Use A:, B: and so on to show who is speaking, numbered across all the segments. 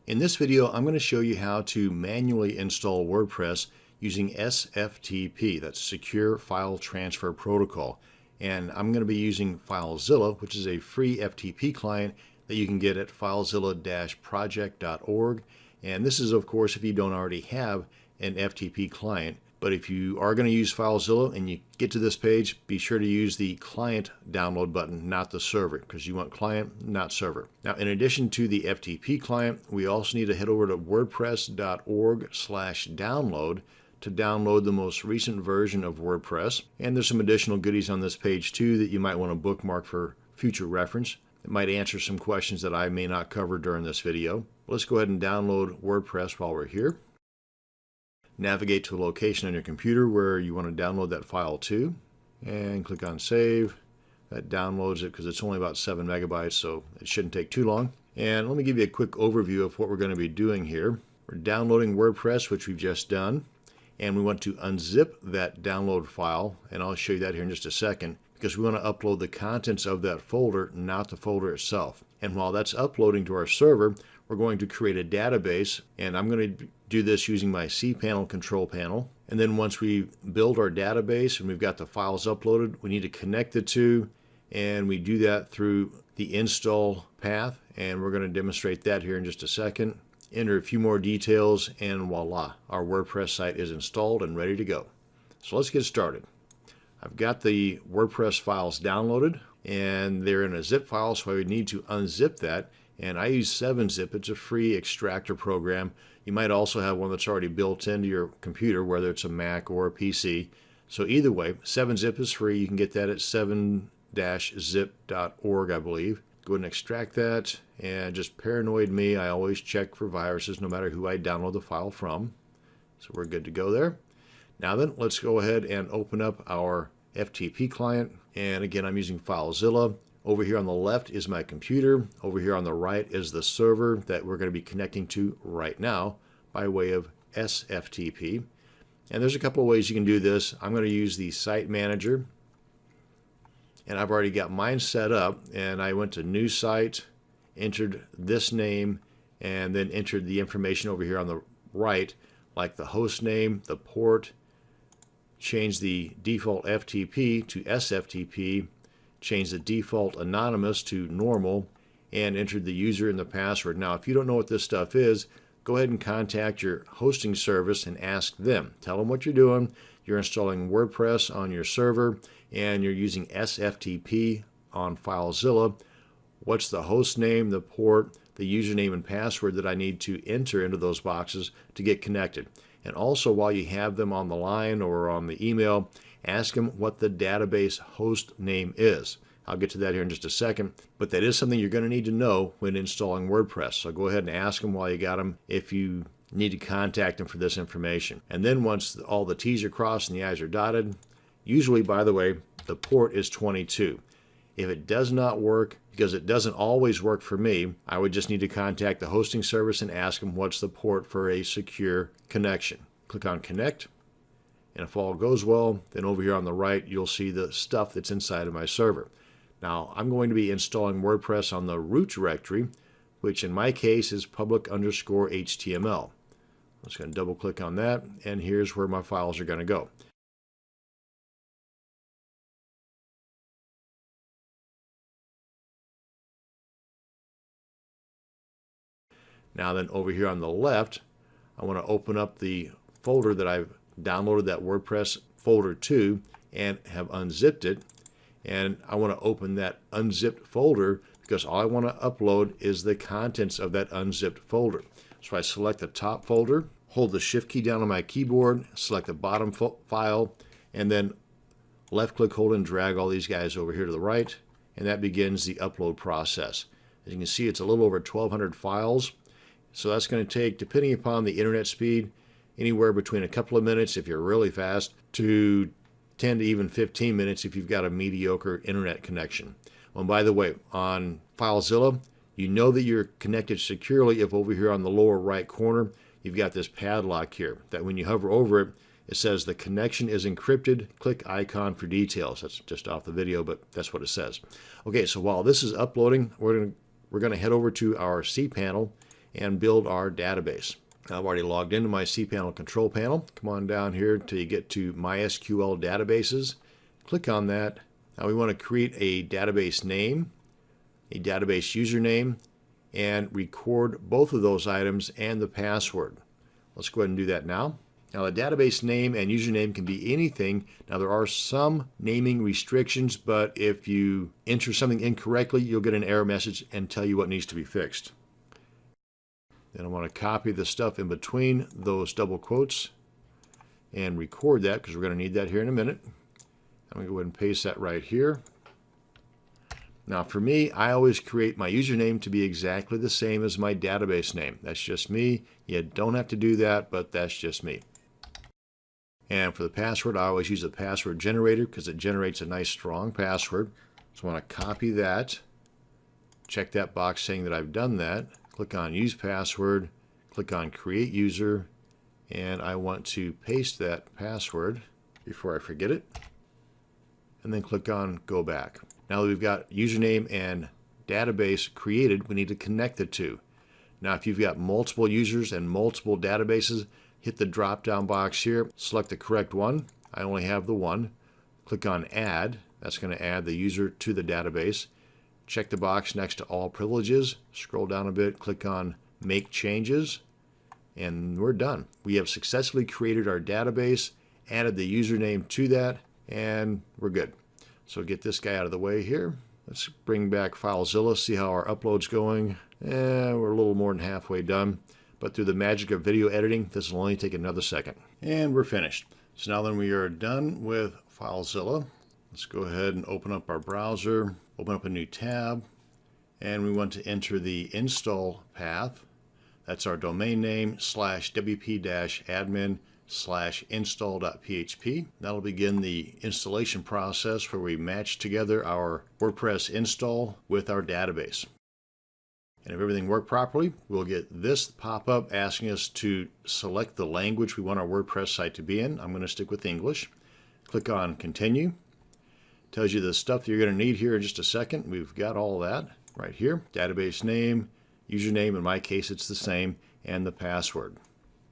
A: In this video, I'm going to show you how to manually install WordPress using sftp, that's Secure File Transfer Protocol. And I'm going to be using FileZilla, which is a free FTP client that you can get at filezilla-project.org. And this is, of course, if you don't already have an FTP client. But if you are going to use FileZilla and you get to this page, be sure to use the client download button, not the server, because you want client, not server. Now, in addition to the FTP client, we also need to head over to wordpress.org/download to download the most recent version of WordPress. And there's some additional goodies on this page too that you might want to bookmark for future reference. It might answer some questions that I may not cover during this video. Let's go ahead and download WordPress while we're here. Navigate to a location on your computer where you want to download that file to, and click on Save. That downloads it because it's only about 7 megabytes, so it shouldn't take too long. And let me give you a quick overview of what we're going to be doing here. We're downloading WordPress, which we've just done, and we want to unzip that download file, and I'll show you that here in just a second, because we want to upload the contents of that folder, not the folder itself. And while that's uploading to our server, we're going to create a database, and I'm going to do this using my cPanel control panel. And then once we build our database and we've got the files uploaded, we need to connect the two, and we do that through the install path, and we're going to demonstrate that here in just a second. Enter a few more details, and voila, our WordPress site is installed and ready to go. So let's get started. I've got the WordPress files downloaded, and they're in a zip file, so I would need to unzip that. And I use 7-Zip. It's a free extractor program. You might also have one that's already built into your computer, whether it's a Mac or a PC. So either way, 7-Zip is free. You can get that at 7-zip.org, I believe. Go ahead and extract that. And just paranoid me, I always check for viruses no matter who I download the file from. So we're good to go there. Now then, let's go ahead and open up our FTP client. And again, I'm using FileZilla. Over here on the left is my computer. Over here on the right is the server that we're going to be connecting to right now by way of sftp. And there's a couple of ways you can do this. I'm going to use the site manager, and I've already got mine set up, and I went to new site, entered this name, and then entered the information over here on the right, like the host name, the port, change the default FTP to sftp, change the default anonymous to normal, and entered the user and the password. Now, if you don't know what this stuff is, go ahead and contact your hosting service and ask them. Tell them what you're doing. You're installing WordPress on your server, and you're using sftp on FileZilla. What's the host name, the port, the username and password that I need to enter into those boxes to get connected? And also, while you have them on the line or on the email, ask them what the database host name is. I'll get to that here in just a second, but that is something you're going to need to know when installing WordPress. So go ahead and ask them while you got them if you need to contact them for this information. And then once all the T's are crossed and the I's are dotted, usually, by the way, the port is 22. If it does not work, because it doesn't always work for me, I would just need to contact the hosting service and ask them what's the port for a secure connection. Click on Connect. And if all goes well, then over here on the right, you'll see the stuff that's inside of my server. Now, I'm going to be installing WordPress on the root directory, which in my case is public_HTML. I'm just going to double click on that, and here's where my files are going to go. Now then, over here on the left, I want to open up the folder that I've downloaded that WordPress folder to and have unzipped it, and I want to open that unzipped folder because all I want to upload is the contents of that unzipped folder. So I select the top folder, hold the shift key down on my keyboard, select the bottom file, and then left click, hold, and drag all these guys over here to the right, and that begins the upload process. As you can see, it's a little over 1,200 files, so that's going to take, depending upon the internet speed, anywhere between a couple of minutes if you're really fast to 10 to even 15 minutes if you've got a mediocre internet connection. Oh, and by the way, on FileZilla, you know that you're connected securely if over here on the lower right corner you've got this padlock here that when you hover over it, it says the connection is encrypted. Click icon for details. That's just off the video, but that's what it says. Okay, so while this is uploading, we're going to head over to our cPanel and build our database. I've already logged into my cPanel control panel. Come on down here until you get to MySQL databases. Click on that. Now we want to create a database name, a database username, and record both of those items and the password. Let's go ahead and do that now. Now the database name and username can be anything. Now there are some naming restrictions, but if you enter something incorrectly, you'll get an error message and tell you what needs to be fixed. Then I want to copy the stuff in between those double quotes and record that because we're going to need that here in a minute. I'm going to go ahead and paste that right here. Now for me, I always create my username to be exactly the same as my database name. That's just me. You don't have to do that, but that's just me. And for the password, I always use a password generator because it generates a nice strong password. So I want to copy that, check that box saying that I've done that, click on Use Password, click on Create User, and I want to paste that password before I forget it, and then click on Go Back. Now that we've got username and database created, we need to connect the two. Now if you've got multiple users and multiple databases, hit the drop-down box here, select the correct one. I only have the one. Click on Add. That's going to add the user to the database. Check the box next to All Privileges. Scroll down a bit, click on Make Changes, and we're done. We have successfully created our database, added the username to that, and we're good. So get this guy out of the way here. Let's bring back FileZilla, see how our upload's going. We're a little more than halfway done. But through the magic of video editing, this will only take another second. And we're finished. So now then we are done with FileZilla. Let's go ahead and open up our browser, open up a new tab, and we want to enter the install path. That's our domain name /wp-admin/install.php. That'll begin the installation process where we match together our WordPress install with our database. And if everything worked properly, we'll get this pop-up asking us to select the language we want our WordPress site to be in. I'm going to stick with English. Click on Continue. Tells you the stuff that you're going to need here in just a second. We've got all that right here. Database name, username, in my case it's the same, and the password.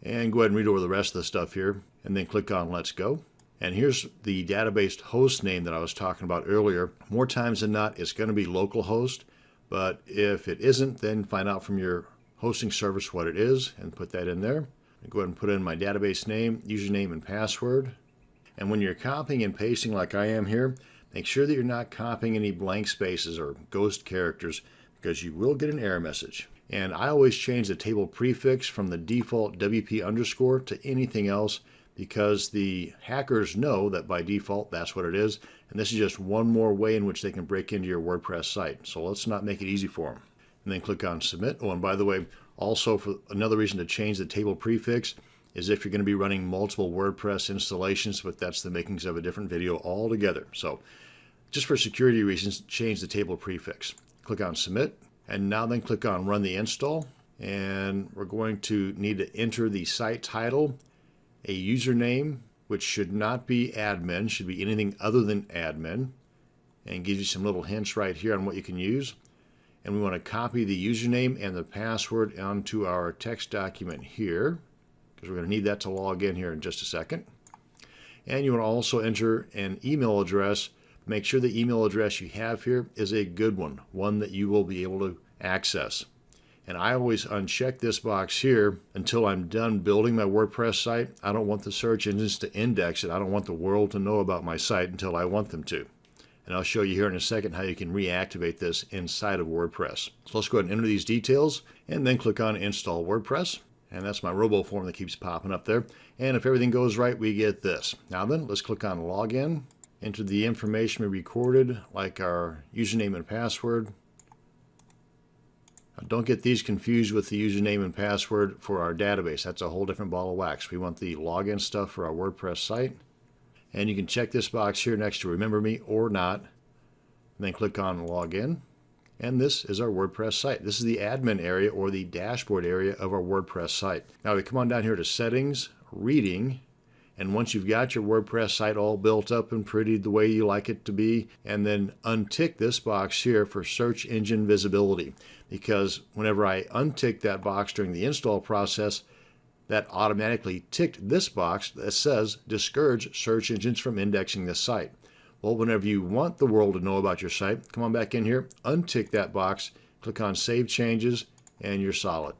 A: And go ahead and read over the rest of the stuff here, and then click on Let's Go. And here's the database host name that I was talking about earlier. More times than not, it's going to be localhost. But if it isn't, then find out from your hosting service what it is and put that in there. I go ahead and put in my database name, username, and password. And when you're copying and pasting like I am here, make sure that you're not copying any blank spaces or ghost characters because you will get an error message. And I always change the table prefix from the default WP underscore to anything else because the hackers know that by default that's what it is. And this is just one more way in which they can break into your WordPress site. So let's not make it easy for them. And then click on Submit. Oh, and by the way, also for another reason to change the table prefix is if you're going to be running multiple WordPress installations, but that's the makings of a different video altogether. So just for security reasons, change the table prefix. Click on Submit. And now then click on Run the Install. And we're going to need to enter the site title, a username, which should not be admin, should be anything other than admin, and gives you some little hints right here on what you can use. And we want to copy the username and the password onto our text document here, because we're going to need that to log in here in just a second. And you want to also enter an email address. Make sure the email address you have here is a good one that you will be able to access. And I always uncheck this box here until I'm done building my WordPress site. I don't want the search engines to index it. I don't want the world to know about my site until I want them to. And I'll show you here in a second how you can reactivate this inside of WordPress. So let's go ahead and enter these details and then click on Install WordPress. And that's my robo form that keeps popping up there. And if everything goes right, we get this. Now then, let's click on Login. Enter the information we recorded, like our username and password. Now, don't get these confused with the username and password for our database. That's a whole different ball of wax. We want the login stuff for our WordPress site. And you can check this box here next to Remember Me or not. And then click on Login. And this is our WordPress site. This is the admin area or the dashboard area of our WordPress site. Now we come on down here to Settings, Reading, And once you've got your WordPress site all built up and prettied the way you like it to be, and then untick this box here for search engine visibility. Because whenever I untick that box during the install process, that automatically ticked this box that says discourage search engines from indexing this site. Well, whenever you want the world to know about your site, come on back in here, untick that box, click on Save Changes, and you're solid.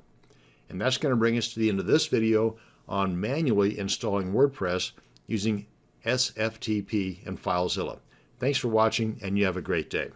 A: And that's going to bring us to the end of this video on manually installing WordPress using SFTP and FileZilla. Thanks for watching, and you have a great day.